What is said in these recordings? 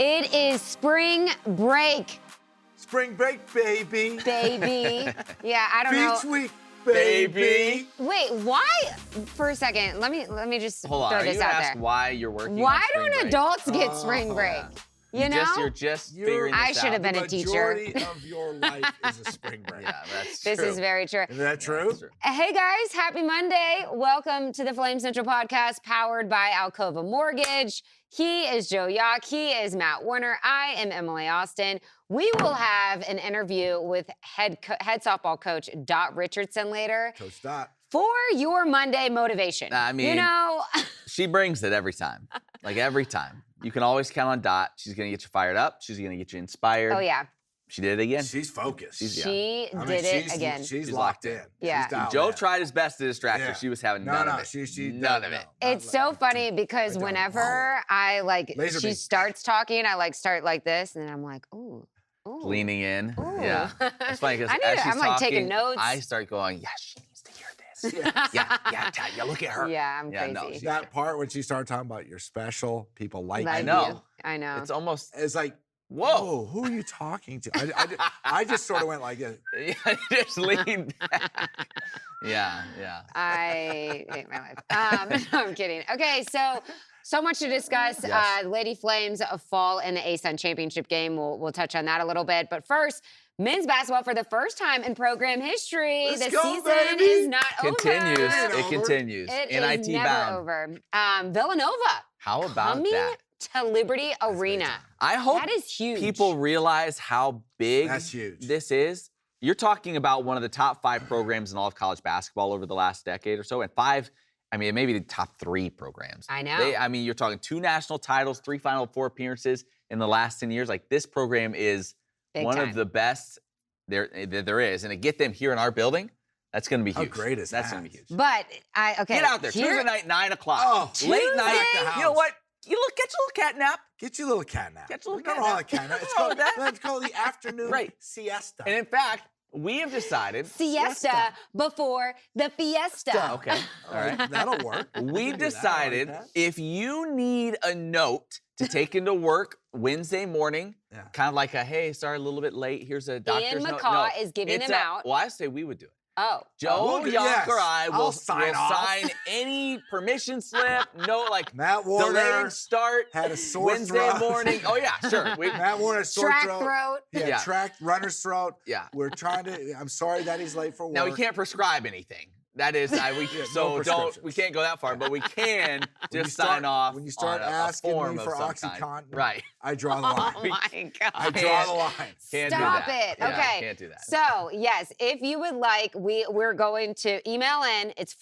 It is spring break. Spring break, baby. Baby. Yeah, I don't know. Beach week, baby. Wait, why? For a second, let me just Hold on, throw are this you out gonna ask there. why you're working Why on spring don't break? adults get spring break? Yeah. You know? You're just figuring this I should have out. been a teacher. The majority of your life is a spring break. Yeah, that's true. This is very true. Isn't that true? That's true. Hey guys, happy Monday. Welcome to the Flame Central podcast powered by Alcova Mortgage. He is Joe Yock. He is Matt Warner. I am Emily Austin. We will have an interview with head softball coach Dot Richardson later. Coach Dot. For your Monday motivation. I mean, you know, she brings it every time. Like every time. You can always count on Dot. She's going to get you fired up. She's going to get you inspired. oh yeah, She did it again. She's focused. she did it again. She's locked in. Yeah. She's dialed Joe in. tried his best to distract her. Yeah. She was having none of it. She none of it. It's so funny because I don't whenever I Laser she beam. starts talking, I start like this, and then I'm like, ooh. Leaning in. Ooh. Yeah. It's funny because I need as to- she's I'm, like, taking talking, notes. I start going, yeah, she needs to hear this. yeah, look at her. Yeah, I'm no, crazy. That part when she started talking about you're special, people like Like you. know. you. I know. It's almost, It's like, whoa. whoa, who are you talking to? I just sort of went like this. Yeah, just lean back. Yeah. I hate my life. No, I'm kidding. Okay, so much to discuss. Yes. Lady Flames fall in the ASUN championship game. We'll touch on that a little bit. But first, men's basketball for the first time in program history. Let's the go, season baby. is not Continues. over. It continues. It NIT is never bound. over. Villanova How about coming that? to Liberty great Arena. time. I hope That is huge. people realize how big That's huge. this is. You're talking about one of the top 5 programs in all of college basketball over the last decade or so, and 5, I mean, maybe the top 3 programs. I know. You're talking 2 national titles, 3 Final Four appearances in the last 10 years. Like, this program is Big one time. of the best there is. And to get them here in our building, that's going to be How huge. great is That's that? going to be huge. But okay. Get out there. here- Tuesday night, 9 o'clock. Oh, late Tuesday? night. At the You know house. what? Get your little cat nap. Get your little cat nap. Get your little We don't cat call nap. it cat nap. It's Nothing wrong called, with that. it's called the afternoon Right. siesta. And in fact, we have decided. siesta before the fiesta. Okay. All right. That'll work. We We've can do that. I like decided that. if you need a note to take into work Wednesday morning, Yeah. kind of like a, hey, sorry, a little bit late. Here's a doctor's note. McCaw No, is giving it's them out. Well, I say we would do it. Oh. Joe, we'll do- Yock, yes. or I I'll will sign off. sign any permission slip, no, like Matt Warner delayed start had a sore Wednesday throat. morning. Oh, yeah, sure. Matt Warner sore Track throat. throat. Yeah, Yeah. track runner's throat. Yeah. We're trying to. I'm sorry that he's late for work. Now, we can't prescribe anything. That is, no we can't go that far, but we can When just you start- sign off when you start on a asking form me of for some OxyContin, kind. Right. I draw the line. Oh my God. I draw the line. Can't do Stop that. it. Yeah, Okay. can't do that. So, yes, if you would like, we're going to email in. It's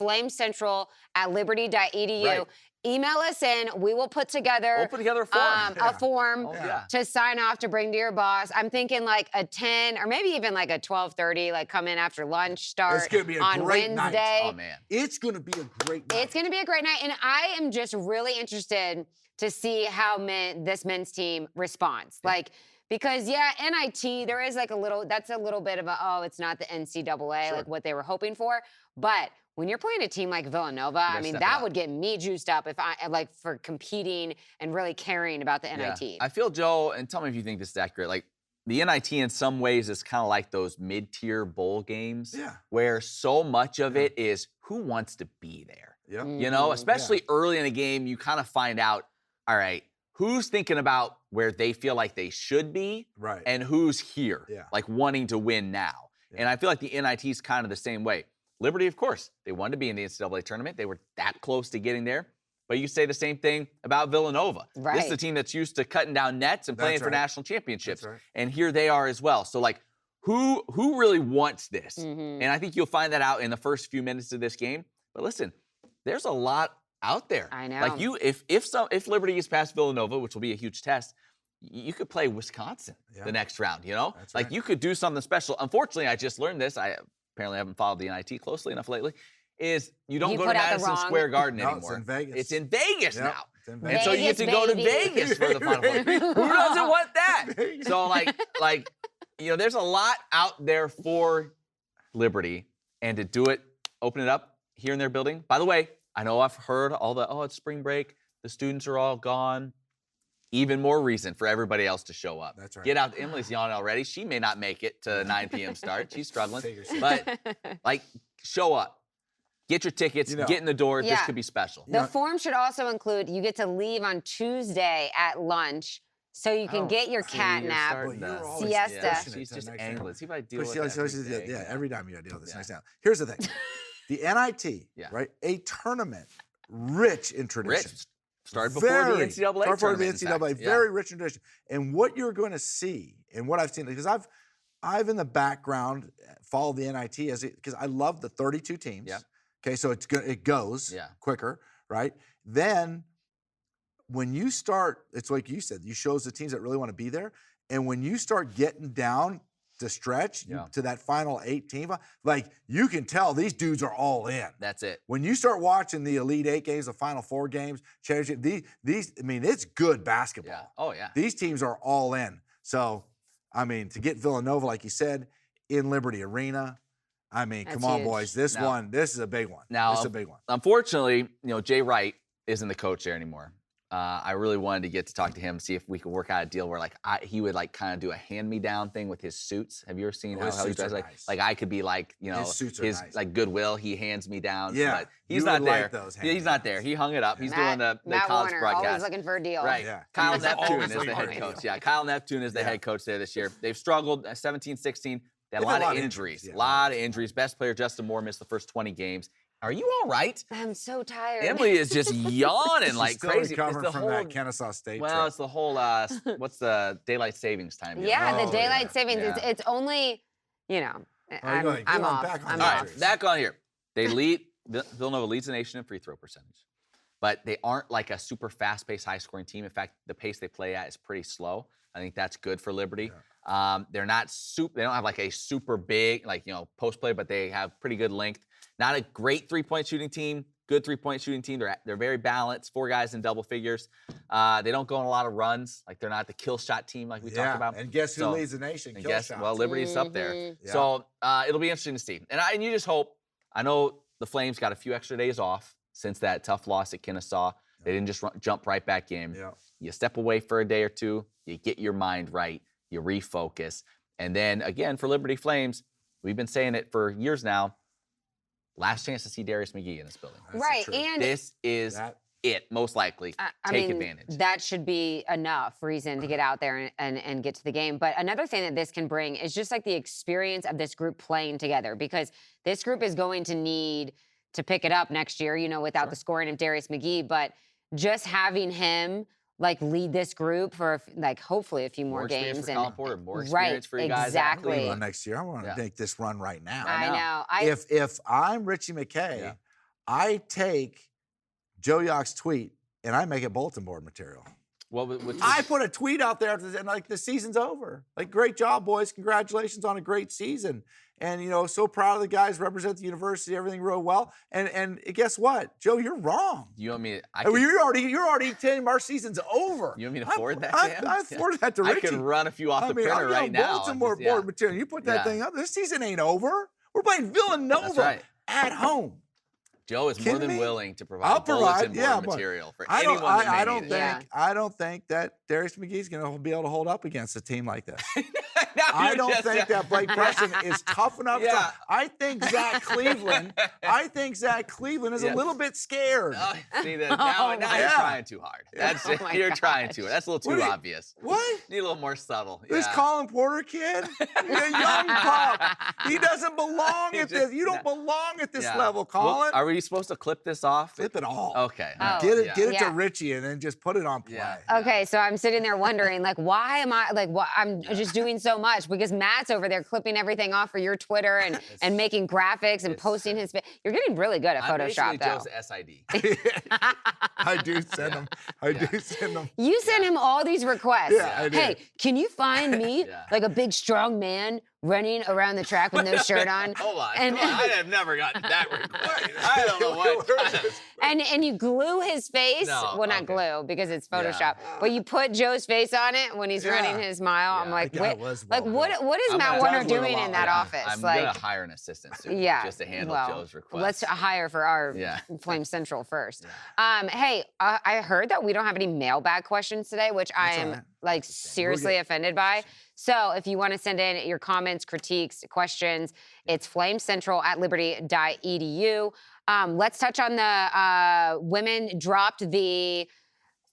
flamecentral@liberty.edu. Right. Email us in. We will put together We'll put together a form. a form Oh, yeah. to sign off to bring to your boss. I'm thinking like a 10 or maybe even like a 12:30, like come in after lunch start It's gonna be a on great night. Wednesday. Oh, man. It's going to be a great night. It's going to be a great night, and I am just really interested to see how this men's team responds. Like, because NIT, there is like that's a little bit of it's not the NCAA, Sure. like what they were hoping for. But when you're playing a team like Villanova, I mean, step that it up. would get me juiced up if I like for competing and really caring about the Yeah. NIT. I feel, Joe, and tell me if you think this is accurate, like the NIT in some ways is kind of like those mid-tier bowl games Yeah. where so much of it is who wants to be there. Yep. You know, Mhm. especially early in a game, you kind of find out, all right, who's thinking about where they feel like they should be Right. and who's here, Yeah. like wanting to win now. Yeah. And I feel like the NIT is kind of the same way. Liberty, of course, they wanted to be in the NCAA tournament. They were that close to getting there. But you say the same thing about Villanova. This is Right. a team that's used to cutting down nets and playing That's for right. national championships. That's right. And here they are as well. So, like, who really wants this? Mhm. And I think you'll find that out in the first few minutes of this game. But listen, there's a lot out there. I know. Like if Liberty gets past Villanova, which will be a huge test, you could play Wisconsin Yeah. the next round, you know? That's Like right. you could do something special. Unfortunately, I just learned this. I apparently haven't followed the NIT closely enough lately. Is you don't You go to put out the Madison wrong- Square Garden No, it's anymore. in Vegas. It's in Vegas Yep, now. it's in And Vegas. so you get to go to Vegas, Vegas for the Final Four. Who doesn't want that? Vegas. So like, you know, there's a lot out there for Liberty, and to do it, open it up here in their building. By the way, I know I've heard all the, it's spring break, the students are all gone. even more reason for everybody else to show up. That's right. Get out. Emily's yawning already. She may not make it to 9 p.m. start. She's struggling. Figure she- But, like, show up. Get your tickets. You know. Get in the door. This Yeah. could be special. The form should also include you get to leave on Tuesday at lunch so you can get your cat you're nap. starting Well, you're to- always Siesta. Yeah, pushing it she's to just the next angling. level. See if I deal But with she always that says, every day. yeah, every time you got to deal with this next time. Here's the thing. The NIT, Yeah. right? A tournament rich in tradition. Rich. Started before the NCAA Started before the tournament, in NCAA, fact. very rich in tradition. And what you're going to see, and what I've seen, because I've in the background followed the NIT because I love the 32 teams. Yeah. Okay, so it goes quicker, right? Then when you start, it's like you said, you shows the teams that really want to be there. And when you start getting down the stretch to that final 8 team, like you can tell these dudes are all in. That's it. When you start watching the Elite 8 games, the Final 4 games, championship, these, I mean, it's good basketball. Yeah. Oh, yeah. These teams are all in. So, I mean, to get Villanova, like you said, in Liberty Arena, I mean, That's come on, huge. boys. This is a big one. Now, this is a big one. Unfortunately, Jay Wright isn't the coach there anymore. I really wanted to get to talk to him, see if we could work out a deal where he would kind of do a hand-me-down thing with his suits. Have you ever seen his how he suits does are like nice. like I could be like His suits are his nice. like Goodwill, he hands me down. Yeah, but he's you not would there. like those He's not there. He hung it up. He's doing the Matt college Warner, broadcast. always looking for a deal. Right. Yeah. Kyle He's Neptune always is the looking for head a coach. deal. Yeah, Kyle Neptune is the Yeah. head coach there this year. They've struggled 17-16. They had a They've had lot of injuries. yeah. A lot of injuries. Best player Justin Moore missed the first 20 games. Are you all right? I'm so tired. Emily is just yawning She's like still crazy. recovering It's the from whole, that Kennesaw State well, trip. it's the whole what's the daylight savings time? deal? Yeah, Oh, the daylight yeah. savings. Yeah. It's only, go ahead. Get I'm on off. back on I'm the All off. injuries. right, back on here. They lead. Villanova leads the nation in free throw percentage, but they aren't like a super fast-paced, high-scoring team. In fact, the pace they play at is pretty slow. I think that's good for Liberty. They're not They don't have like a super big post play, but they have pretty good length. Not a great three-point shooting team. Good three-point shooting team. They're very balanced. 4 guys in double figures. They don't go on a lot a runs. Like they're not the kill shot team like we talked about. And guess who So- leads the nation? And Kill guess, shots. well, Liberty's up there. Mhm. Yeah. So it'll be interesting to see. And you just hope. I know the Flames got a few extra days off since that tough loss at Kennesaw. They didn't just jump right back in. Yeah. You step away for a day or two. You get your mind right. You refocus. And then, again, for Liberty Flames, we've been saying it for years now, last chance to see Darius McGee in this building. That's the Right, truth. and This is That- it, most likely. I Take mean, advantage. that should be enough reason to get out there and get to the game. But another thing that this can bring is just like the experience of this group playing together, because this group is going to need to pick it up next year, without the scoring of Darius McGee. But just having him lead this group for hopefully hopefully a few more experience games. for and Colin Porter, more right, experience for you guys. exactly. Cleveland next year. I want to Yeah. make this run right now. I know. If I'm Richie McKay, Yeah. I take Joe Yock's tweet and I make it bulletin board material. I put a tweet out there and the season's over. Great job, boys. Congratulations on a great season. And so proud of the guys, represent the university, everything real well. And guess what? Joe, you're wrong. You want me? You're already telling our season's over. You want me to forward that to him? I forwarded that to I Richie. could run a few off the printer right now. Bulletin board material. You put that Yeah. thing up. This season ain't over. We're playing Villanova That's right. at home. Joe is more Kidding than me? willing to I'll provide bulletin provide, yeah, board but material for I anyone that may don't need think it. I don't think that Darius McGee's going to be able to hold up against a team like this. Now I you're don't just- think that Blake Preston is tough enough. Yeah. I think Zach Cleveland is Yeah. a little bit scared. Oh, see that now you're Yeah. trying too hard. That's Oh my you're trying gosh. too. That's a little What too do you- obvious. What? Need a little more subtle. This yeah. Colin Porter kid, he's a young pup. He doesn't belong He at just- this. You don't belong at this Yeah. level, Well, Colin. are we supposed to clip this off? Flip it all. Okay. Oh. Get it, yeah. get it to Yeah. Richie, and then just put it on play. Yeah. Okay, so I'm sitting there wondering, why am I I'm just doing so much, because Matt's over there clipping everything off for your Twitter and making graphics and it's- posting his. You're getting really good at I'm Photoshop, basically though. Joe's SID. I do send them. I do send them. You send him all these requests. Yeah, I do. Hey, can you find me Yeah. a big strong man running around the track with no shirt on. Hold on. And- I have never gotten that request. I don't know what. And you glue his face. No, Well, not okay. glue because it's Photoshop. Yeah. But you put Joe's face on it when he's running his mile. I'm Yeah. like, That guy what? was Like, well what? built. What is I'm Matt gonna- Warner Does look a doing lot in that like office? I'm like, gonna hire an assistant soon. yeah, Just to handle well, Joe's requests. let's hire for our Flame Central first. Hey, I heard that we don't have any mailbag questions today, which I That's am all right. like seriously offended by. So if you want to send in your comments, critiques, questions, it's flamecentral@liberty.edu. Let's touch on the women dropped the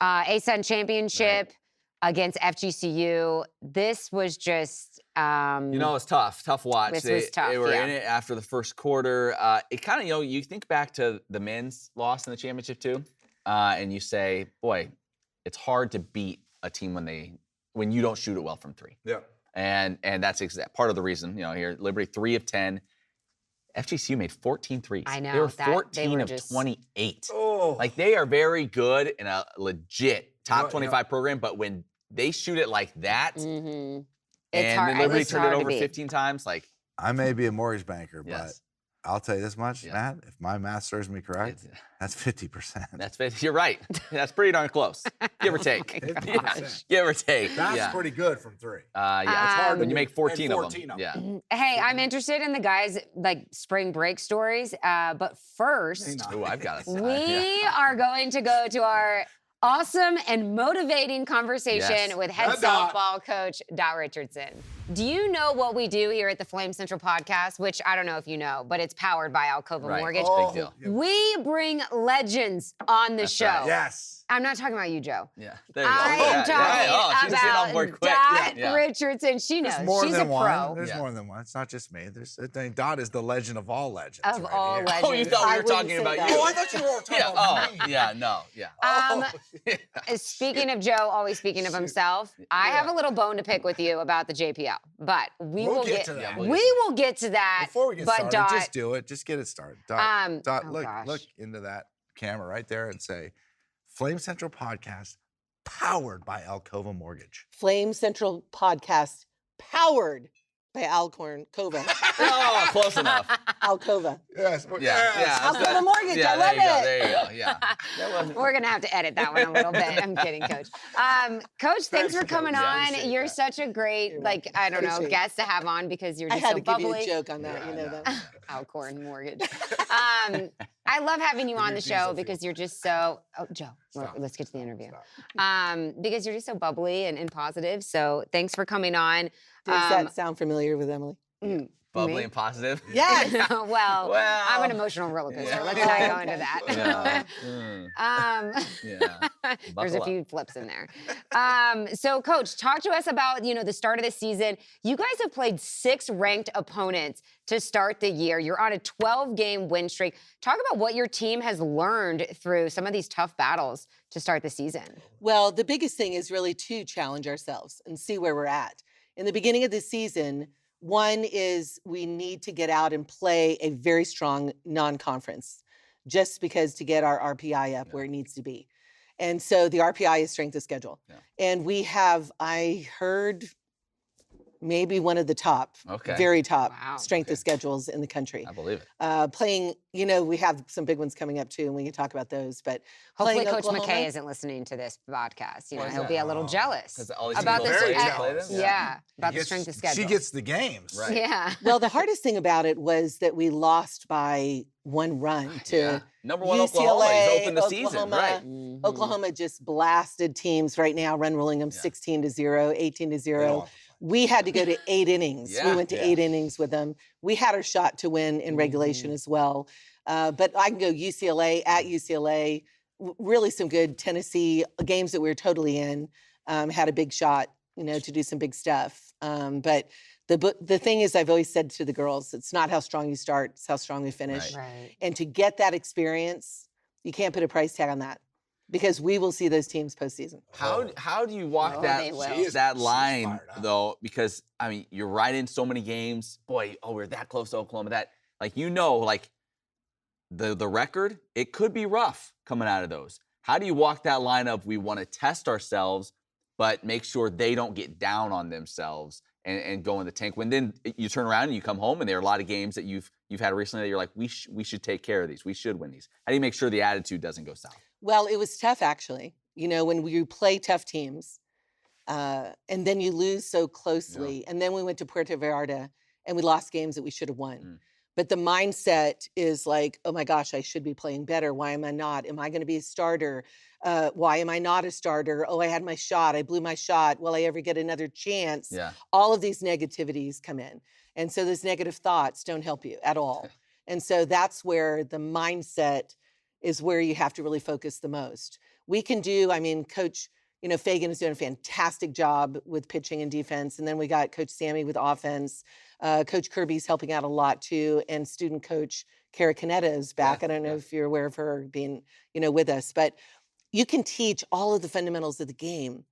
ASUN championship against FGCU. This was just it's tough watch. This They was tough, were yeah. in it after the first quarter. It kind of, you think back to the men's loss in the championship too, and you say, boy, it's hard to beat a team when you don't shoot it well from three. Yeah. And that's part of the reason, here, Liberty 3 of 10. FGCU made 14 threes. I know, They were that- 14 they were of just- 28. Oh. Like, they are very good in a legit top You know- 25 program, but when they shoot it like that, mm-hmm. and hard- then Liberty it's turned it hard to over beat. 15 times, like, I may be a mortgage banker, but yes. I'll tell you this much, Yeah. Matt. If my math serves me correct, It's- that's 50%. You're right. That's pretty darn close. Give or take. Oh my Yeah, gosh. give or take. That's yeah. pretty good from three. Yeah, it's hard when you make 14 of them. Yeah. Hey, I'm interested in the guys' like spring break stories. But first, Hang on. Ooh, I've got it. we are going to go to our awesome and motivating conversation Yes. with head Yeah, Dot. softball coach Dot Richardson. Do you know what we do here at the Flame Central podcast? Which I don't know if you know, but it's powered by Alcova Right. Mortgage. Big deal. yeah. We bring legends on the That's show. right. Yes. I'm not talking about you, Joe. Yeah. There you go. I Yeah, am yeah. talking Oh, she's getting on board about quick. Dot Yeah. Richardson. She knows. There's more She's than a one. pro. There's Yeah. more than one. It's not just me. Dot is the legend of all legends. Of right all here. legends. Oh, you thought we I were wouldn't talking say about that. you. Oh, I thought you were talking Yeah. about Oh, me. yeah. No. Yeah. Speaking of Joe, always speaking of himself, I have a little bone to pick with you about the JPL, but We'll get to that. Yeah, we will get to that. Before we get but started, Dot, just do it. Just get it started. Dot, oh look gosh. into that camera right there and say, Flame Central Podcast, powered by Alcova Mortgage. Flame Central Podcast, powered by Alcova. Oh, close enough. Alcova. Yes. Yeah. Alcova Mortgage, Yeah, I love there you go. it. There you go. Yeah. That wasn't- We're gonna have to edit that one a little bit. I'm kidding, Coach. Coach, thanks for coming Yeah, on. appreciate You're that. such a great, like, I don't know, Appreciate it. guest to have on because you're I just had so to give you bubbly. a joke on that, Yeah, you know I know. that. Alcorn Mortgage. I love having you on the show because you're just so. Oh, Joe, let's get to the interview. Because you're just so bubbly and positive. So thanks for coming on. Does that sound familiar with Emily? Bubbly Me? and positive. Yes. well, Well, I'm an emotional roller coaster. yeah. Let's not go into that. Yeah. Yeah. There's Buckle a up. few flips in there. So, Coach, talk to us about the start of the season. You guys have played 6 ranked opponents to start the year. You're on a 12-game win streak. Talk about what your team has learned through some of these tough battles to start the season. Well, the biggest thing is really to challenge ourselves and see where we're at. In the beginning of the season, one is we need to get out and play a very strong non-conference just because to get our RPI up where it needs to be. And so the RPI is strength of schedule. Yeah. And we have, I heard, maybe one of the top, Okay. very top Wow. strength of schedules in the country. I believe it. Playing, we have some big ones coming up too, and we can talk about those. But Hopefully, playing Coach Oklahoma- McKay isn't listening to this podcast. Why is He'll that? be a little jealous 'Cause all these about people this. very play jealous. them? Yeah, about the Gets- strength of schedule. She gets the games. Right. Yeah. Well, the hardest thing about it was that we lost by 1 run to Yeah. Number one, UCLA, Oklahoma. He's opened the season. Oklahoma. Right. Mhm. Oklahoma just blasted teams right now, run ruling them Yeah. 16-0, 18-0. Yeah. We had to go to 8 innings. Yeah. We went to Yeah. 8 innings with them. We had our shot to win in regulation as well. But I can go UCLA, at UCLA, really some good Tennessee games that we were totally in, had a big shot, to do some big stuff. But the thing is, I've always said to the girls, it's not how strong you start, it's how strong you finish. Right. And to get that experience, you can't put a price tag on that because we will see those teams postseason. How do you walk Oh, they will. She that she's line fired up. though? Because you're right in so many games. Boy, we're that close to Oklahoma. That the record, it could be rough coming out of those. How do you walk that line of we want to test ourselves, but make sure they don't get down on themselves and go in the tank. When then you turn around and you come home and there are a lot of games that you've had recently that you're like, we should take care of these. We should win these. How do you make sure the attitude doesn't go south? Well, it was tough, actually. You know, when you play tough teams, and then you lose so closely. And then we went to Puerto Vallarta and we lost games that we should have won. But the mindset is like, oh my gosh, I should be playing better. Why am I not? Am I going to be a starter? Why am I not a starter? Oh, I had my shot. I blew my shot. Will I ever get another chance? Yeah. All of these negativities come in. And so those negative thoughts don't help you at all. And so that's where the mindset is where you have to really focus the most. We can do, I mean, Coach, you know, Fagan is doing a fantastic job with pitching and defense. And then we got Coach Sammy with offense. Coach Kirby's helping out a lot too. And student coach Kara Canetta is back. I don't know if you're aware of her being, you know, with us. But you can teach all of the fundamentals of the game.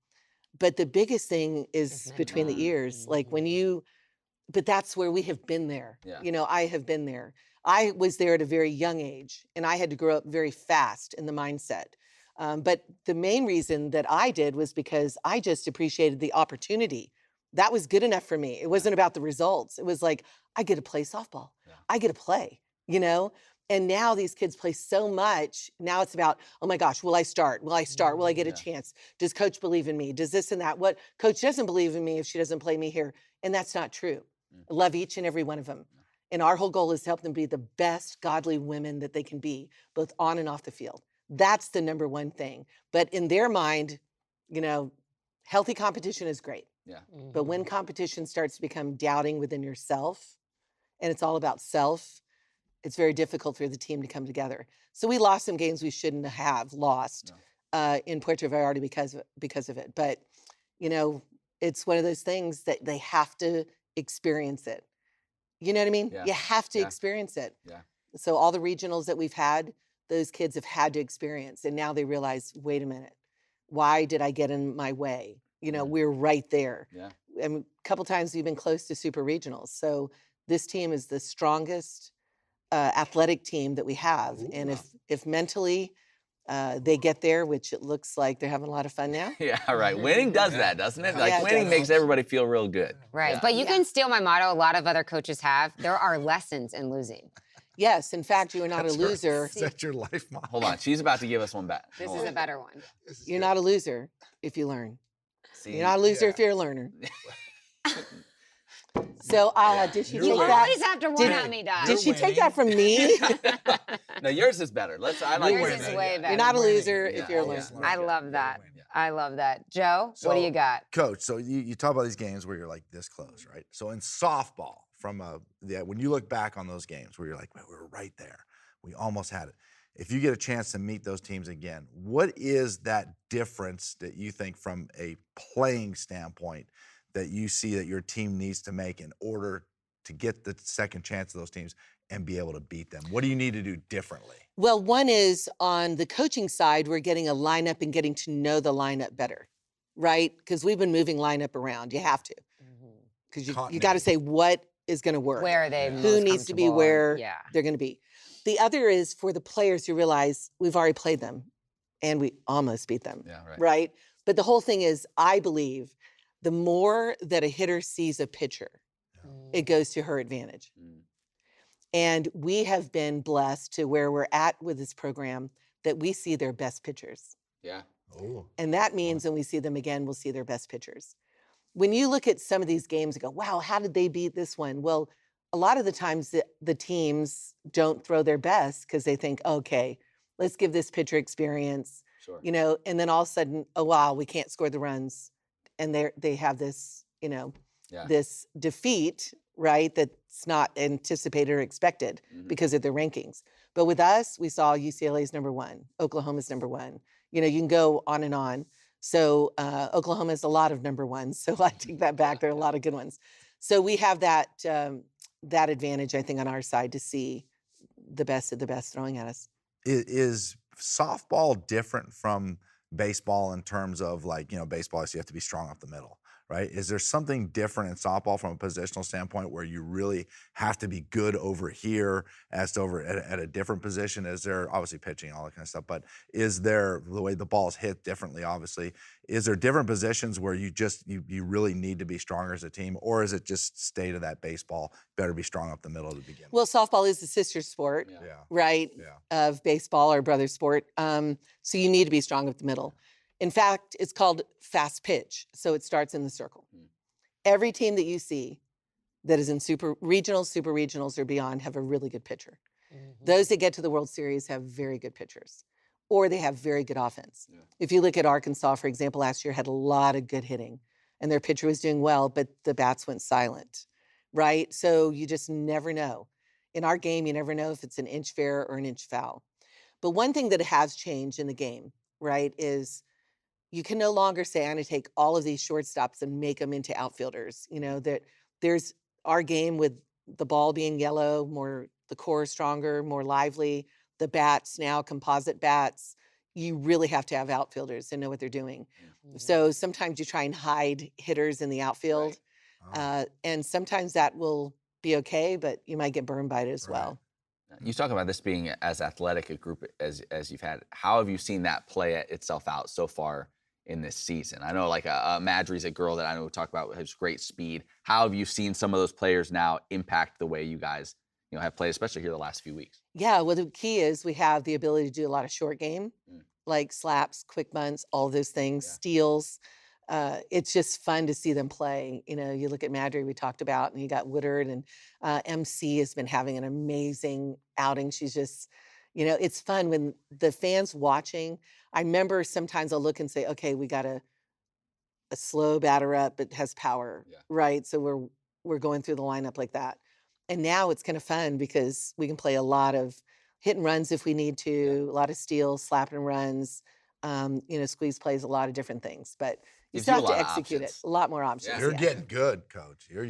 But the biggest thing is between the ears. Like when you, but that's where we have been there. Yeah. You know, I have been there. I was there at a very young age, and I had to grow up very fast in the mindset. But the main reason that I did was because I just appreciated the opportunity. That was good enough for me. It wasn't about the results. It was like, I get to play softball. I get to play, you know? And now these kids play so much. Now it's about, oh my gosh, will I start? Will I start? Will I get a chance? Does coach believe in me? Does this and that? What coach doesn't believe in me if she doesn't play me here? And that's not true. I love each and every one of them. And our whole goal is to help them be the best godly women that they can be, both on and off the field. That's the number one thing. But in their mind, you know, healthy competition is great. Yeah. But when competition starts to become doubting within yourself, and it's all about self, it's very difficult for the team to come together. So we lost some games we shouldn't have lost in Puerto Vallarta because of it. But, you know, it's one of those things that they have to experience it. You know what I mean? Yeah. You have to experience it. Yeah. So all the regionals that we've had, those kids have had to experience. And now they realize, wait a minute, why did I get in my way? You know, we're right there. Yeah. And a couple times we've been close to super regionals. So this team is the strongest athletic team that we have. Ooh, and if mentally they get there, which it looks like they're having a lot of fun now. Yeah, right. Winning does that, doesn't it? Like Yeah, it winning does. makes everybody feel real good. Right. Yeah. But you can steal my motto. A lot of other coaches have. There are lessons in losing. Yes, in fact, you are not a loser. Is that your life motto? Hold on, she's about to give us one back. This Hold is on. a better one. You're not a loser if you learn. See? You're not a loser if you're a learner. So did she You're take You winning. that? always have to one on me, Dot. Did she take that from me? No, yours is better. I like Yours yours. is way better. You're not a loser Yeah, if you're a yeah. learner. I love that. Yeah. I love that. Joe, what do So- you got? Coach, so you talk about these games where you're like this close, right? So in softball, when you look back on those games where you're like, man, we were right there. We almost had it. If you get a chance to meet those teams again, what is that difference that you think from a playing standpoint that you see that your team needs to make in order to get the second chance of those teams and be able to beat them? What do you need to do differently? Well, one is on the coaching side, we're getting a lineup and getting to know the lineup better, right? Because we've been moving lineup around. You have to. Because you got to say what is going to work. Where are they? Yeah. most Who needs to be comfortable? where Yeah. they're going to be. The other is for the players who realize we've already played them and we almost beat them, Yeah, right. right? But the whole thing is, I believe the more that a hitter sees a pitcher, it goes to her advantage. Mm. And we have been blessed to where we're at with this program that we see their best pitchers. Yeah. Oh, And that means when we see them again, we'll see their best pitchers. When you look at some of these games and go, wow, how did they beat this one? Well, a lot of the times the teams don't throw their best because they think, okay, let's give this pitcher experience, Sure. you know, and then all of a sudden, oh, wow, we can't score the runs. And they have this, you know, Yeah. this defeat, right, that's not anticipated or expected Mhm. because of their rankings. But with us, we saw UCLA's number one, Oklahoma's number one. You know, you can go on and on. So Oklahoma has a lot of number ones. So I take that back. There are a lot of good ones. So we have that that advantage, I think, on our side to see the best of the best throwing at us. Is softball different from baseball in terms of, like, you know, baseball, so you have to be strong up the middle, right? Is there something different in softball from a positional standpoint where you really have to be good over here as to over at a different position? Is there, obviously pitching, all that kind of stuff, but is there, the way the ball is hit differently, obviously, is there different positions where you really need to be stronger as a team, or is it just stay to that baseball, better be strong up the middle to begin with? Well, softball is the sister sport, right, of baseball, or brother sport. So you need to be strong up the middle. In fact, it's called fast pitch, so it starts in the circle. Every team that you see that is in super regionals, or beyond have a really good pitcher. Those that get to the World Series have very good pitchers, or they have very good offense. If you look at Arkansas, for example, last year had a lot of good hitting, and their pitcher was doing well, but the bats went silent, right? So you just never know. In our game, you never know if it's an inch fair or an inch foul. But one thing that has changed in the game, right, is you can no longer say, I'm going to take all of these shortstops and make them into outfielders. You know, that there's our game with the ball being yellow, more the core stronger, more lively, the bats now, composite bats. You really have to have outfielders and know what they're doing. So sometimes you try and hide hitters in the outfield, and sometimes that will be okay, but you might get burned by it as well. You talk about this being as athletic a group as you've had. How have you seen that play itself out so far in this season? I know like Madry's a girl that I know we talk about has great speed. How have you seen some of those players now impact the way you guys have played, especially here the last few weeks? Yeah, well, the key is we have the ability to do a lot of short game, like slaps, quick bunts, all those things, steals. It's just fun to see them play. You know, you look at Madry, we talked about, and you got Woodard, and MC has been having an amazing outing. She's just, it's fun when the fans watching. I remember sometimes I'll look and say, okay, we got a slow batter up, but has power, right? So we're going through the lineup like that. And now it's kind of fun because we can play a lot of hit and runs if we need to, a lot of steals, slap and runs. Squeeze plays a lot of different things, but you still have to execute it. A lot more options. You're getting good, Coach. You're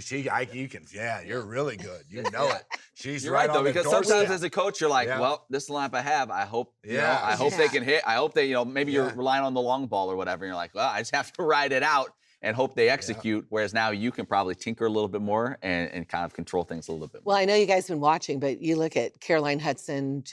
really good. You know it. She's You're right though, because sometimes as a coach, you're like, well, this lineup I have, I hope, I hope they can hit. I hope they, maybe you're relying on the long ball or whatever. And you're like, well, I just have to ride it out and hope they execute. Whereas now you can probably tinker a little bit more and kind of control things a little bit more. Well, I know you guys have been watching, but you look at Caroline Hudson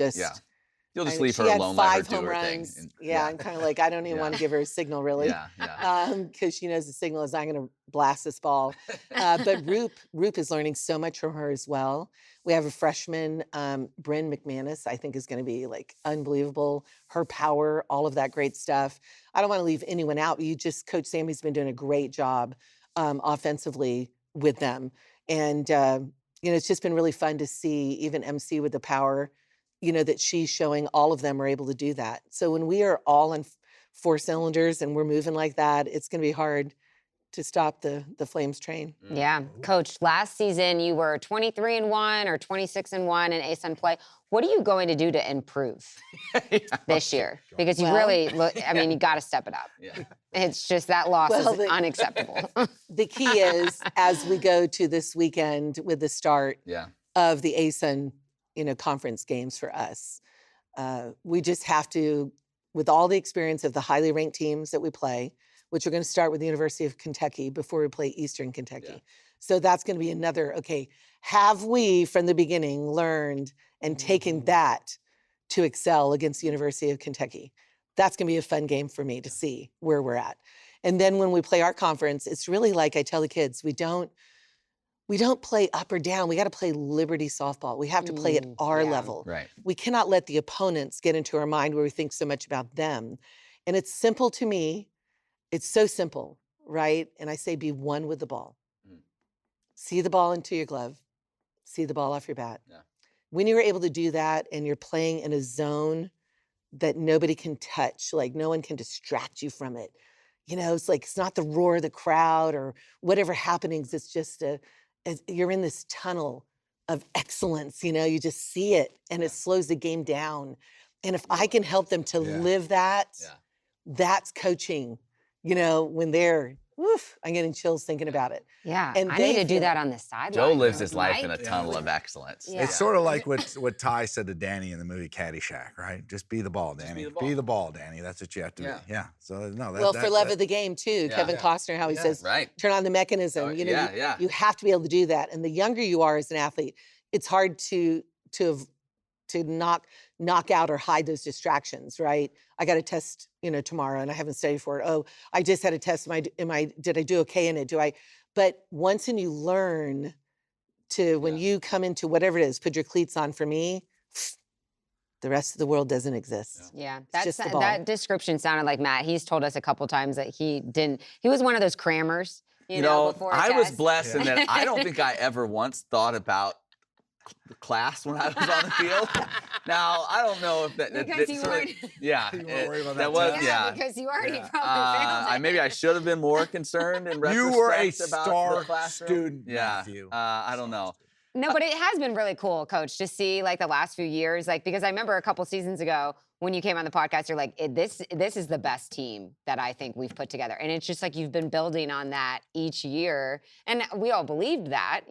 You'll just leave her alone, let her do her thing. I'm kind of like, I don't even want to give her a signal, really. Because she knows the signal is not going to blast this ball. But Roop is learning so much from her as well. We have a freshman, Bryn McManus, I think is going to be like unbelievable. Her power, all of that great stuff. I don't want to leave anyone out. Coach Sammy's been doing a great job offensively with them. And, it's just been really fun to see even MC with the power, that she's showing. All of them are able to do that. So when we are all in four cylinders and we're moving like that, it's going to be hard to stop the Flames train. Yeah. Coach, last season you were 23-1 or 26-1 in ASUN play. What are you going to do to improve this year? Because you really you got to step it up. It's just that loss is unacceptable. The key is, as we go to this weekend with the start of the ASUN conference games for us. We just have to, with all the experience of the highly ranked teams that we play, which we're going to start with the University of Kentucky before we play Eastern Kentucky. So that's going to be another, have we from the beginning learned and taken that to excel against the University of Kentucky? That's going to be a fun game for me to see where we're at. And then when we play our conference, it's really like I tell the kids, we don't play up or down. We got to play Liberty softball. We have to play at our level. Right. We cannot let the opponents get into our mind where we think so much about them. And it's simple to me. It's so simple, right? And I say be one with the ball. See the ball into your glove. See the ball off your bat. When you're able to do that and you're playing in a zone that nobody can touch, like no one can distract you from it. It's like, it's not the roar of the crowd or whatever happenings. It's just you're in this tunnel of excellence, you just see it and it slows the game down. And if I can help them to live that, that's coaching, when they're woof, I'm getting chills thinking about it. Yeah, And I they need to do feel that on the sideline. Joe lives his life right? in a tunnel of excellence. Yeah. It's sort of like what Ty said to Danny in the movie Caddyshack, right? Just be the ball, Danny. Be the ball, Danny. That's what you have to be. Yeah. So no, Well, for love of the game too, Kevin Costner, how he says, turn on the mechanism. Oh, You know, you have to be able to do that. And the younger you are as an athlete, it's hard to knock out or hide those distractions, right? I got a test, tomorrow, and I haven't studied for it. Oh, I just had a test. Did I do okay in it? But once you learn to, when you come into whatever it is, put your cleats on. For me, the rest of the world doesn't exist. Yeah, that description sounded like Matt. He's told us a couple times that he was one of those crammers. You know, before I a was test. blessed in that I don't think I ever once thought about class when I was on the field. Now, I don't know if that because you weren't. Yeah, you weren't worried about that was because you already probably failed. Maybe I should have been more concerned in retrospect. You were a about star the classroom. student, Yeah, Matthew. I don't know. No, but it has been really cool, Coach, to see like the last few years, like because I remember a couple seasons ago when you came on the podcast, you're like, this is the best team that I think we've put together, and it's just like you've been building on that each year, and we all believed that,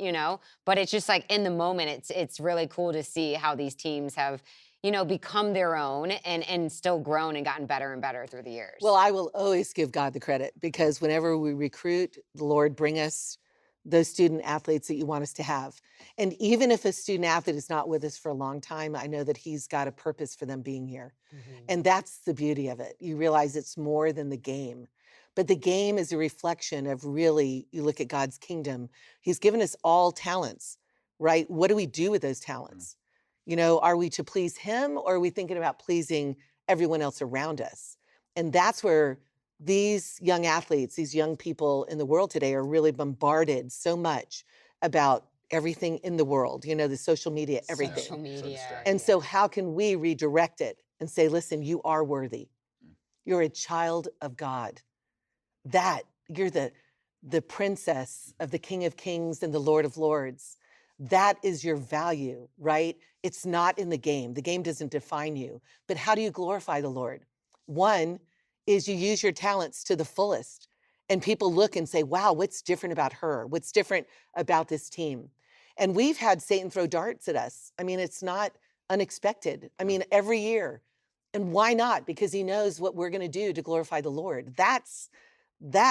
But it's just like in the moment, it's really cool to see how these teams have, become their own and still grown and gotten better and better through the years. Well, I will always give God the credit, because whenever we recruit, the Lord bring us those student athletes that you want us to have. And even if a student athlete is not with us for a long time, I know that he's got a purpose for them being here. Mm-hmm. And that's the beauty of it. You realize it's more than the game. But the game is a reflection of really, you look at God's kingdom. He's given us all talents, right? What do we do with those talents? Are we to please him, or are we thinking about pleasing everyone else around us? And that's where these young athletes, these young people in the world today are really bombarded so much about everything in the world, the social media, everything. Social media. And so how can we redirect it and say, listen, you are worthy. You're a child of God. That you're the princess of the King of Kings and the Lord of Lords. That is your value, right? It's not in the game. The game doesn't define you. But how do you glorify the Lord? One is you use your talents to the fullest, and people look and say, wow, what's different about her? What's different about this team? And we've had Satan throw darts at us. I mean, it's not unexpected. I mean, every year. And why not? Because he knows what we're going to do to glorify the Lord. That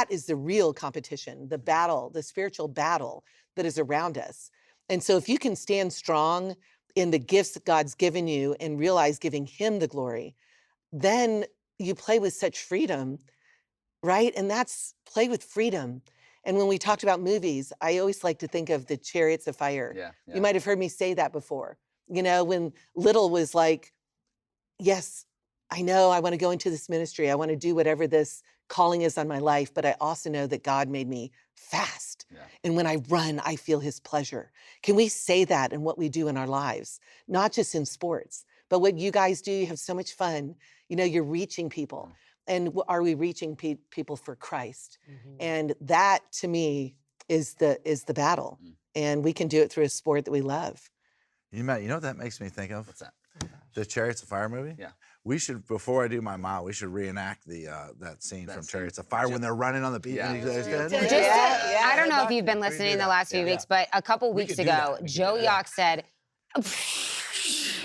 is the real competition, the battle, the spiritual battle that is around us. And so if you can stand strong in the gifts that God's given you and realize giving him the glory, then you play with such freedom, right? And that's play with freedom. And when we talked about movies, I always like to think of the Chariots of Fire. Yeah. You might have heard me say that before. When Little was like, yes, I know I want to go into this ministry. I want to do whatever this calling is on my life, but I also know that God made me fast. Yeah. And when I run, I feel his pleasure. Can we say that in what we do in our lives? Not just in sports, but what you guys do. You have so much fun. You're reaching people. And are we reaching people for Christ? Mm-hmm. And that, to me, is the battle. Mm. And we can do it through a sport that we love. Matt, you know what that makes me think of? What's that? The Chariots of Fire movie? Yeah. We should, before I do my mile, we should reenact that scene from Chariots of Fire when they're running on the beach. I don't know if you've been listening the last few weeks, but a couple weeks ago, Joe Yock said,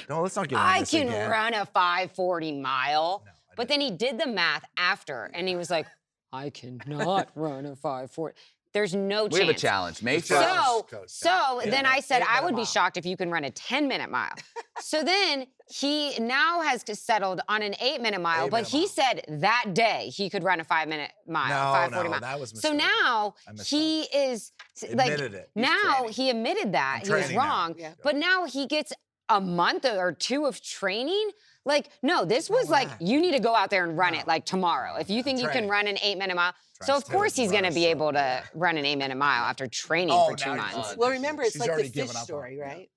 no, let's not get I can run a 5:40 mile. No, but then he did the math after, and he was like, I cannot run a 5:40. There's no chance. We have a challenge. Then I said, I would be shocked if you can run a 10-minute mile. So then he now has settled on an 8-minute mile, but he said that day he could run a 5-minute mile, 5:40 mile. That was so now he is admitted it. Now he admitted that he was wrong, but now he gets a month or two of training. Like, no, this was like, you need to go out there and run it like tomorrow. If you think you can run an 8-minute mile. So of course he's going to be able to run an 8-minute mile after training for 2 months. Well, remember, it's like the fish story, right?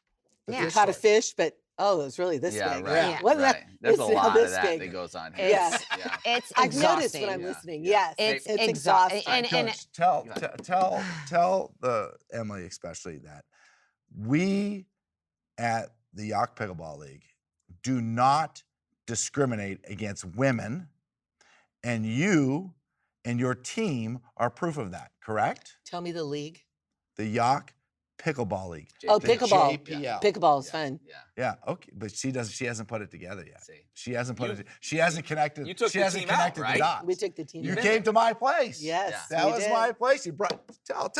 You caught a fish, but it was really this big. Right. Wasn't that? There's a lot of that big. that goes on here. Yes. It's I've exhausting. noticed when I'm listening. Yes. It's exhausting. And tell the Emily especially that we at the Yock Pickleball League do not discriminate against women, and you and your team are proof of that, correct? Tell me the league. The Yacht Pickleball League. Oh, The pickleball. JPL. Pickleball is fun. Yeah, okay, but she hasn't put it together yet. See. She hasn't put it. She hasn't connected. You took she the hasn't team out, connected right? the dots. We took the team. You out. came to my place. Yes, that we was did. my place. You brought. Tell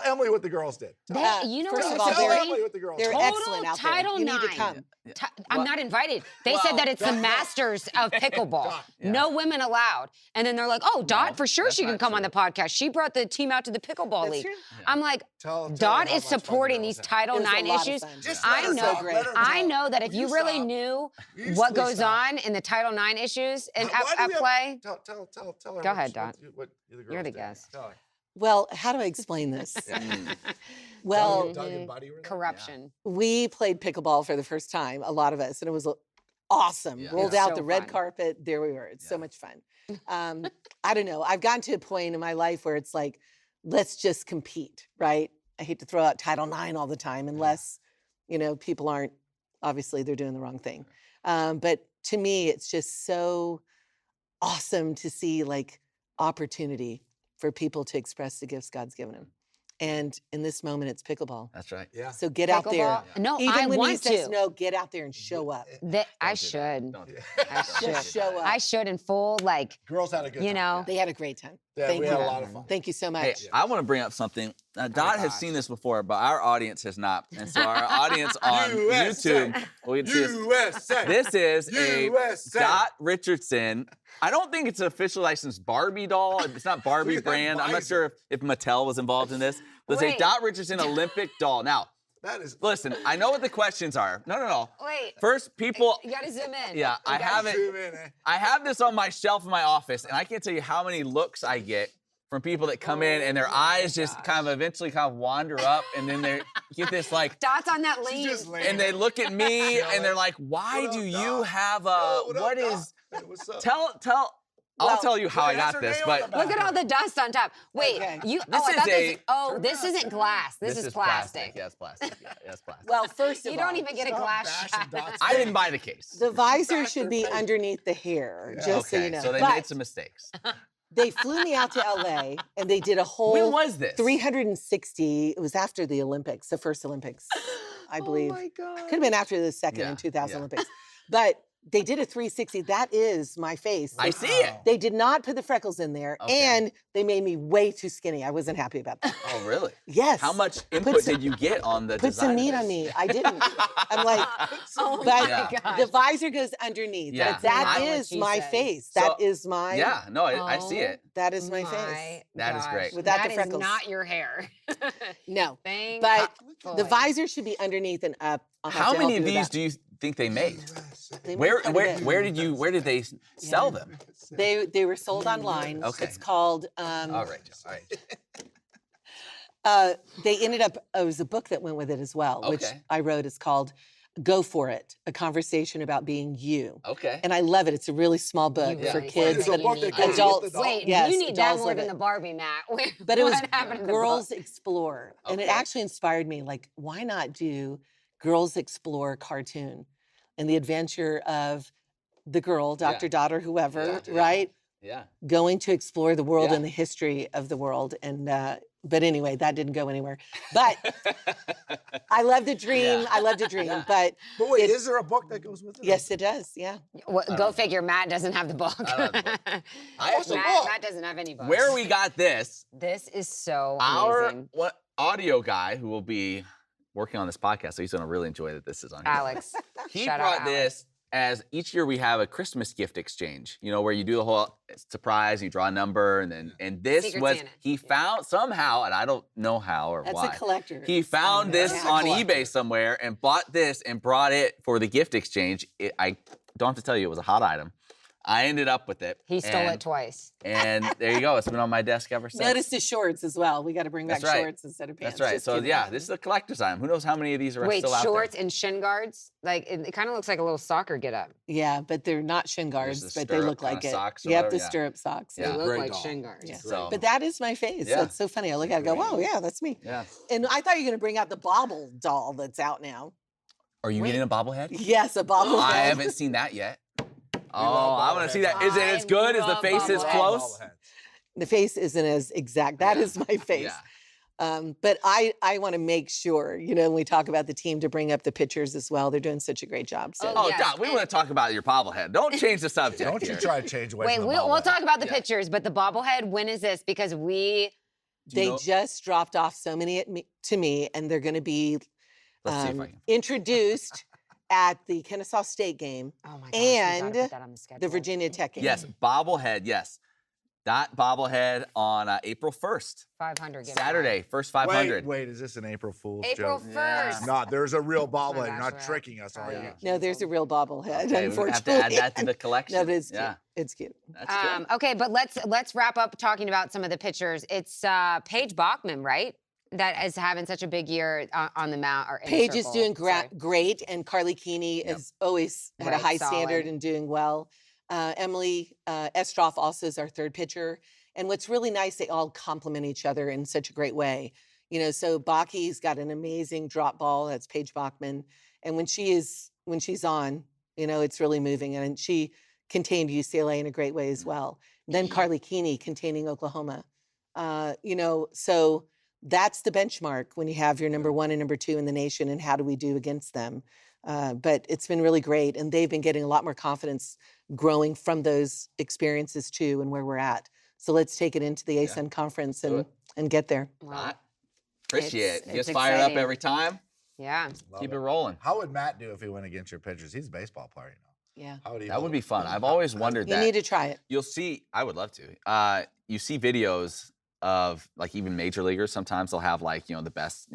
Emily what the girls did. You know First what's of all, Tell scary? Emily what the girls They're did. excellent out there. Title You need to IX. come. I'm not invited. They said that it's the masters of pickleball. No women allowed. And then they're like, oh, Dot, for sure that's she can not come on true. the podcast. She brought the team out to the pickleball That's league. true. I'm like, Tell Dot her how is much fun the supporting girls these had. Title It was a IX lot of issues. fun. Just I let her know. talk. Let her I talk. know that if Will you really stop? knew Will you what please goes stop? on in the Title IX issues and Why do at we have- play, Tell her. Go ahead, Dot. What the girls You're the did. guest. Tell her. Well, how do I explain this? Well, Doug and Buddy were there? corruption. we played pickleball for the first time, a lot of us, and it was awesome. Yeah. Rolled It's out so the red fun. carpet. There we were. It's so Yeah. much fun. I don't know. I've gotten to a point in my life where it's like, let's just compete, right? I hate to throw out Title IX all the time unless, people aren't, obviously they're doing the wrong thing. But to me, it's just so awesome to see like opportunity for people to express the gifts God's given them. And in this moment, it's pickleball. That's right. Yeah. So get out there. Pickleball? No, Even I when want he says to. no, get out there and show up. I Don't do that. should. Don't do that. I Don't should. do Just show that. up. I should in full, like, Girls had a good you time. know. They had a great time. Yeah, Thank we you. had a lot of fun. Thank you so Hey, much. I want to bring up something. Dot has seen this before, but our audience has not. And so our audience on USA. YouTube, we can see this. USA. This is a USA. Dot Richardson. I don't think it's an official licensed Barbie doll. It's not Barbie Look at that brand. I'm not visor. sure if Mattel was involved in this. But it's a Wait. Dot Richardson Olympic doll. Now, That is. listen, I know what the questions are. No. wait. First, people. You gotta zoom in. Yeah, I have it. Zoom in, eh? I have this on my shelf in my office, and I can't tell you how many looks I get from people that come in and their eyes just kind of eventually kind of wander up, and then they get this like, Dots on that She's lane. just laying and they there. look at me Yeah, and they're like, like, "Why "What do up, you Doc? have Yo, a? what up, What Doc? is? Hey, what's up? Tell. I'll Well, tell you how I that's got her this, name but on the Look at all the dust on top. Wait, Okay. you. This I is thought a- this isn't glass. This is plastic. Yes, plastic. Yeah, yes, plastic. Well, first of You all, don't even get a Stop glass bashing shot. Dot's I didn't buy the case. the visor Back should their be face. underneath the hair, just so you know. so they But made some mistakes. they flew me out to LA and they did a When whole was this? 360. It was after the Olympics, the first Olympics, I believe. Oh my god. Could have been after the second Yeah, in 2000 yeah. Olympics. But they did a 360. That is my face. I They- see it. They did not put the freckles in there, Okay. and they made me way too skinny. I wasn't happy about that. Oh, really? Yes. How much input some- did you get on the Put some design of meat on this? me. I didn't. I'm like, Oh but my Yeah. gosh. the visor goes underneath. Yeah. But that Not what is she my said. face. So- That is my. Yeah, no, I see it. That is my face. That is gosh. great. Without the That is freckles. not your hair. No. Thank But fully. the visor should be underneath and up. I'll have How to help many of you with these that. do you think they made? They made Where quite a bit. where did they sell them? They were sold online. Okay. It's called. All right, Joe, all right. They ended up. It was a book that went with it as well, which Okay. I wrote. It's called "Go for It: A Conversation About Being You." Okay. And I love it. It's a really small book You for really kids. It's a think book you that need goes with adults. the doll. Wait, Yes, you need that adults more love than it. the Barbie, Matt. But it was What happened in the Girls book? Explore. And it Okay. actually inspired me. Like, why not do Girls Explore cartoon and the adventure of the girl, Dr. Yeah. Dot or whoever, Yeah, yeah. right? Yeah. Going to explore the world Yeah. and the history of the world. And, but anyway, that didn't go anywhere. But I love to dream. Yeah. I love to dream. Yeah. But But wait, It- is there a book that goes with it? yes, it does. Yeah. Well, I go don't- figure. Matt doesn't have the book. I don't have the book. I What's the actually, book? Matt doesn't have any books. where we got this, This is so our amazing. audio guy who will be working on this podcast, so he's gonna really enjoy that this is on here. Alex. He Shout out brought Alex. this as each year we have a Christmas gift exchange, where you do the whole surprise, you draw a number, and this Secret was, Santa. he found somehow, and I don't know how or That's why. a collector. He found this Yeah. on Collector. eBay somewhere and bought this and brought it for the gift exchange. I don't have to tell you, it was a hot item. I ended up with it. He stole it twice. And there you go. It's been on my desk ever since. Notice the shorts as well. We got to bring back That's right. shorts instead of pants. That's right. Just So kidding. yeah, this is a collector's item. Who knows how many of these are Wait, still out shorts there? and shin guards? Like, it kind of looks like a little soccer get-up. Yeah, but they're not shin guards, the but they stirrup look like kinda it. socks or Yep, whatever, the yeah. stirrup socks. Yeah. They look Great like doll. shin guards. Yeah. So, But that is my face. Yeah. That's so funny. I look at it and go, oh, yeah, that's me. yeah. And I thought you were going to bring out the bobble doll that's out now. Are you getting a bobblehead? Yes, a bobble I head. haven't seen that yet. I want to see that. Is it as good as the face is close? The face isn't as exact. That is my face. But I want to make sure, when we talk about the team, to bring up the pitchers as well. They're doing such a great job. So. Dot, we want to talk about your bobblehead. Don't change the subject. Don't you try to change away Wait, from the we'll talk about the pitchers, but the bobblehead, when is this? Because they just dropped off so many to me, and they're going to be introduced at the Kennesaw State game and the Virginia Tech game. Yes, bobblehead, yes. Dot bobblehead on April 1st. 500. Saturday, first 500. Wait, is this an April Fool's April joke? 1st. No, there's a real bobblehead. You're not tricking us, are you? No, there's a real bobblehead, unfortunately. We have to add that to the collection. No, but it's cute. It's cute. That's good. Okay, but let's wrap up talking about some of the pitchers. It's Paige Bachman, right? That is having such a big year on the mound. Or Paige is doing great, and Carly Keeney has always had a high standard and doing well. Emily Estroff also is our third pitcher. And what's really nice, they all complement each other in such a great way. So Baki's got an amazing drop ball. That's Paige Bachman. And when she's on, it's really moving. And she contained UCLA in a great way as well. Then Carly Keeney containing Oklahoma. So that's the benchmark when you have your number 1 and number 2 in the nation, and how do we do against them? But it's been really great, and they've been getting a lot more confidence growing from those experiences too, and where we're at. So let's take it into the ASUN conference and get there. Wow. Appreciate it. Gets fired up every time. Yeah. Keep it rolling. How would Matt do if he went against your pitchers? He's a baseball player, Yeah. How would he that would be fun. I've always wondered that. You need to try it. You'll see, I would love to. You see videos of even major leaguers. Sometimes they'll have the best,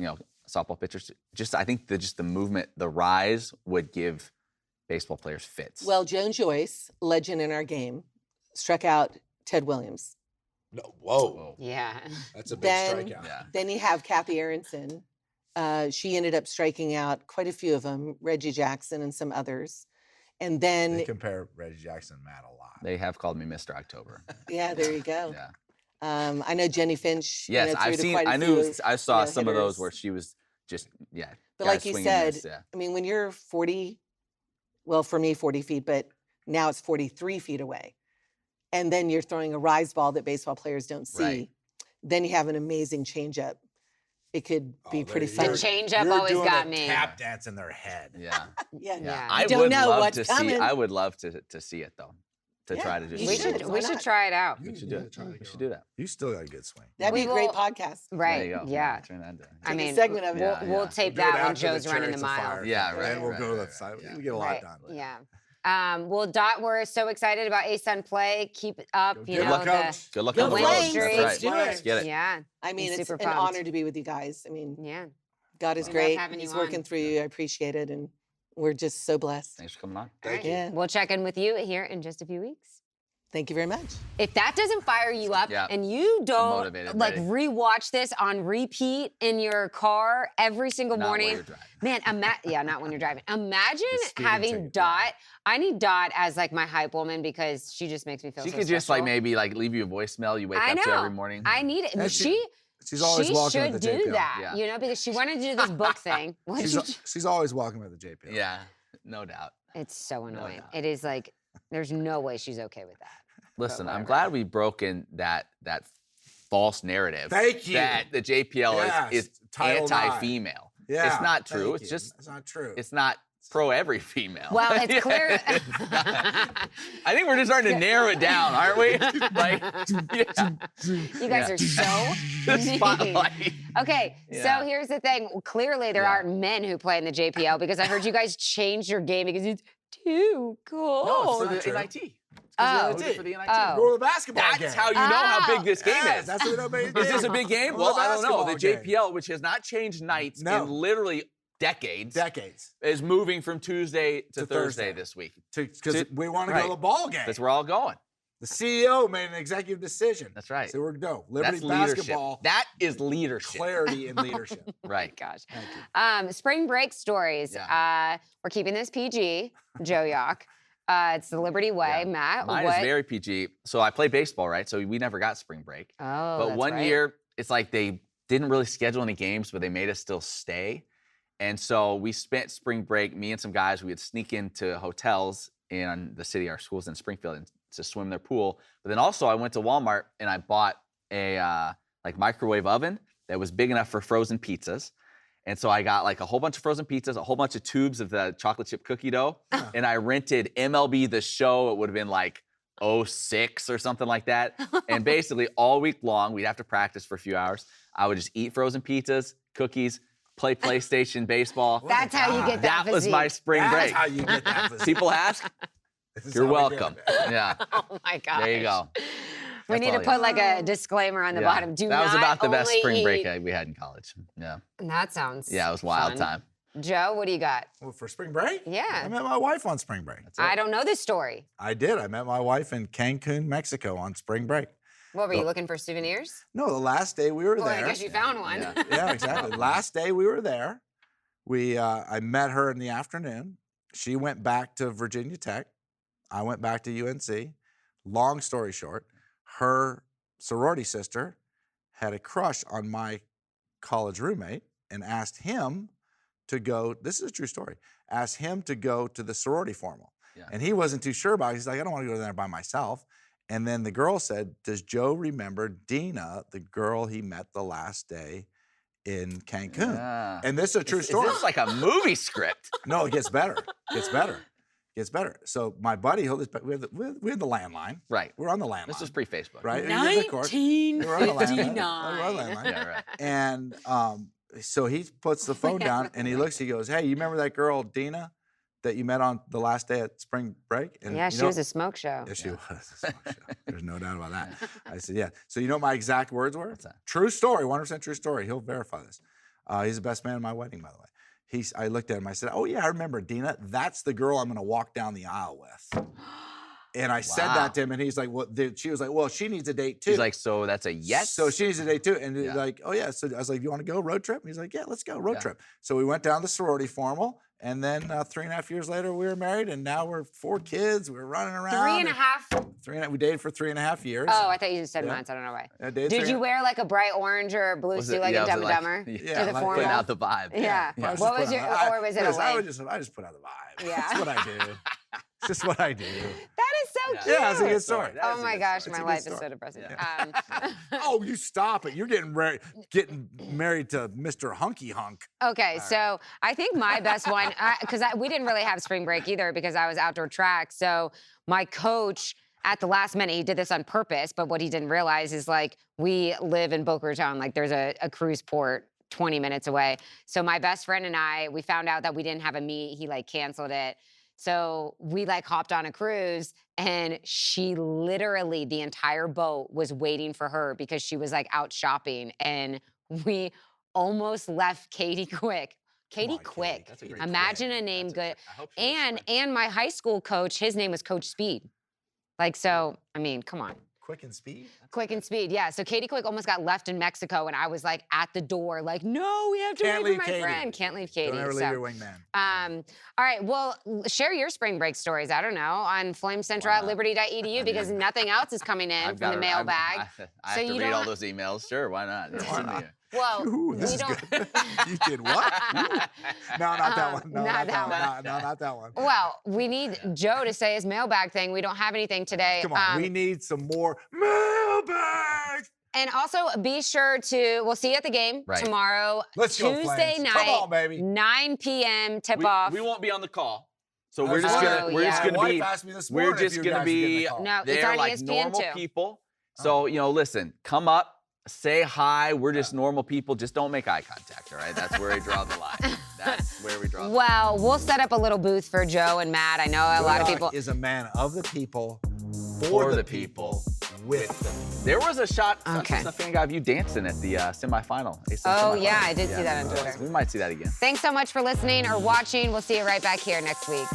softball pitchers. I think the movement, the rise would give baseball players fits. Well, Joan Joyce, legend in our game, struck out Ted Williams. No, whoa. Yeah. That's a big strikeout. Yeah. Then you have Kathy Aronson. She ended up striking out quite a few of them, Reggie Jackson and some others. And then they compare Reggie Jackson and Matt a lot. They have called me Mr. October. Yeah, there you go. Yeah. I know Jenny Finch. Yes, I've seen. I saw some of those where she was just But like you said, when you're 40, well, for me 40 feet, but now it's 43 feet away, and then you're throwing a rise ball that baseball players don't see. Right. Then you have an amazing changeup. It could be pretty fun. The changeup always got me. Tap dance in their head. Yeah. Yeah. I don't would know love what's to coming. see. I would love to see it though. To try to just. We should try it out. We should do it. We should do that. You still got a good swing. That'd be a great podcast. Right. There you go. Yeah. Turn that into. I mean, segment of it. we'll tape We'll do it that when after Joe's the running the Chariots of mile. Fire. Yeah, right, And we'll right, go to the right, side. yeah. We get a lot done. Yeah. Well, Dot, we're so excited about ASUN play. Keep it up. Good luck, Coach. Good luck Go on the road. Flames. That's Let's right. do it. Let's get it. Yeah. I mean, I'm it's super an pumped. honor to be with you guys. Yeah. God is We love great. having you He's working on. through you. I appreciate it. And we're just so blessed. Thanks for coming on. Thank you. Yeah. We'll check in with you here in just a few weeks. Thank you very much. If that doesn't fire you up and you don't motivated, like ready. rewatch this on repeat in your car every single Not while morning, you're driving. man, not when you're driving. Imagine The speeding having ticket, Dot. I need Dot as like my hype woman because she just makes me feel She so could just special. maybe leave you a voicemail you wake I up to know. every morning. I need it. And she's always she welcome should at the do JPL. that, Yeah. because she wanted to do this book thing. She's always welcome at the JPL. Yeah, no doubt. It's so annoying. doubt. It is like there's no way she's okay with that. Listen, I'm whatever. glad we've broken that false narrative. Thank you. That the JPL Yes, is Title IX. anti-female. Yeah, It's not true. thank It's you. just It's not true. it's not pro every female. Well, it's clear. I think we're just starting to narrow it down, aren't we? You guys are so The mean. spotlight. Okay, Yeah. so here's the thing. Clearly, there aren't men who play in the JPL because I heard you guys changed your game because it's too cool. No, not it's for true. the NIT. Oh. It's for the NIT. Oh. Go to the basketball game. That's how you know how big this game Yes, is. That's what nobody's Is this a big game? Go to Well, the I don't know. The basketball game. JPL, which has not changed nights No. in literally decades, Decades. is moving from Tuesday to To Thursday Thursday. this week. Because we want to right. go to the ball game. That's where we're all going. The CEO made an executive decision. That's right. So we're no Liberty That's leadership. basketball. That is leadership. Clarity in leadership. Right. Gosh. Thank you. Spring break stories. Yeah. We're keeping this PG, Joe Yock. It's the Liberty Way. Yeah. Matt, Mine what? is very PG. So I play baseball, right? So we never got spring break. Oh, But that's one right. year, it's like they didn't really schedule any games, but they made us still stay. And so we spent spring break, me and some guys, we would sneak into hotels in the city. Our school's in Springfield, and to swim their pool. But then also I went to Walmart and I bought a like microwave oven that was big enough for frozen pizzas. And so I got like a whole bunch of frozen pizzas, a whole bunch of tubes of the chocolate chip cookie dough, and I rented MLB The Show. It would have been like 06 or something like that. And basically all week long, we'd have to practice for a few hours. I would just eat frozen pizzas, cookies, play PlayStation, baseball. That's how you get that That was my spring break. That's how you get that physique. People ask, you're welcome. Yeah. Oh my gosh. There you go. We need to put like a disclaimer on the bottom. Do that was not about the best only spring break eat- we had in college. Yeah. That sounds Yeah, it was wild fun. time. Joe, what do you got? Well, for spring break? Yeah. I met my wife on spring break. I don't know this story. I did. I met my wife in Cancun, Mexico on spring break. What were you looking for, souvenirs? No, the last day we were Well, there. I guess you found one. Yeah. Yeah, exactly. Last day we were there. I met her in the afternoon. She went back to Virginia Tech. I went back to UNC. Long story short, her sorority sister had a crush on my college roommate and asked him to go, this is a true story, asked him to go to the sorority formal. Yeah. And he wasn't too sure about it. He's like, I don't want to go there by myself. And then the girl said, does Joe remember Dina, the girl he met the last day in Cancun? Yeah. And this is a true story. Is this like a movie script? No, it gets better. Gets better. Gets better. So my buddy, we had the landline. Right. We're on the landline. This was pre-Facebook. Right? We're on the landline. We're on the 1959. landline. Yeah, right. And so he puts the phone down and he looks, he goes, hey, you remember that girl, Dina, that you met on the last day at spring break? And Yeah, you she know- was a smoke show. Yeah, she was a smoke show. There's no doubt about that. I said, yeah. So you know what my exact words were? What's that? True story, 100% true story. He'll verify this. He's the best man at my wedding, by the way. I looked at him, I said, oh yeah, I remember Dina. That's the girl I'm gonna walk down the aisle with. And I said that to him and he's like, well, she was like, well, she needs a date too. He's like, so that's a yes? So she needs a date too. And he's Yeah. like, oh yeah. So I was like, you wanna go road trip? And he's like, yeah, let's go, road Yeah. trip. So we went down the sorority formal. And then 3.5 years later, we were married, and now we're 4 kids. We're running around. 3.5? We dated for 3.5 years. Oh, I thought you said Yeah. months. I don't know why. I dated Did 3 you wear like a bright orange or blue Was suit it- like yeah, a was it Dumb and like- Dumber? yeah, To Yeah, the like formal? Putting out the vibe. Yeah. I just What put was on your, the- or was it a listen, lame? I just put out the vibe. Yeah. That's what I do. It's just what I do. That is so Yeah. cute. Yeah, it's a good story. That Oh is a my good gosh, story. my a good life is story. so depressing. Yeah. Oh, you stop it. You're getting married to Mr. Hunky Hunk. Okay, so I think my best one, because we didn't really have spring break either because I was outdoor track. So my coach at the last minute, he did this on purpose, but what he didn't realize is like we live in Boca Raton, like there's a cruise port 20 minutes away. So my best friend and I, we found out that we didn't have a meet. He like canceled it. So we like hopped on a cruise and she literally, the entire boat was waiting for her because she was like out shopping and we almost left Katie Quick. Katie on, Katie. Quick. That's a great Imagine play. a name That's good. I hope she was And fine. my high school coach, his name was Coach Speed. Like, so, I mean, come on. Quick and speed. Quick and Speed, yeah. So Katie Quick almost got left in Mexico and I was like at the door, like, no, we have to Can't wait leave for my Katie. friend. Can't leave Katie. Don't ever So, leave your wingman. all right, well, share your spring break stories, I don't know, on flamecentral at liberty.edu because nothing else is coming in I've from the got mailbag. I So have to you read all don't- those emails. Sure, why not? It's in here. Well, Ooh, this we is don't. good. You did what? Ooh. No, not that one. No, not that one. No, not that one. Well, we need Joe to say his mailbag thing. We don't have anything today. Come on, we need some more mailbags. And also be sure to, we'll see you at the game Right. tomorrow, Let's go, Tuesday Flames. night, Come on, baby. 9 p.m. tip off. We won't be on the call. So I we're was just wondering- gonna we're just yeah. gonna My be wife asked me this we're morning if just you gonna guys are getting be the call. No, it's there on like ESPN normal too. people. So listen, come up, say hi. We're just normal people. Just don't make eye contact. All right, that's where we draw the line. That's where we draw. Well, we'll set up a little booth for Joe and Matt. I know a lot of Joe people. is a man of the people, For the people, with them. There was a shot. Okay. A fan guy of you dancing at the semifinal. Oh, yeah, I did see that on Twitter. We might see that again. Thanks so much for listening or watching. We'll see you right back here next week.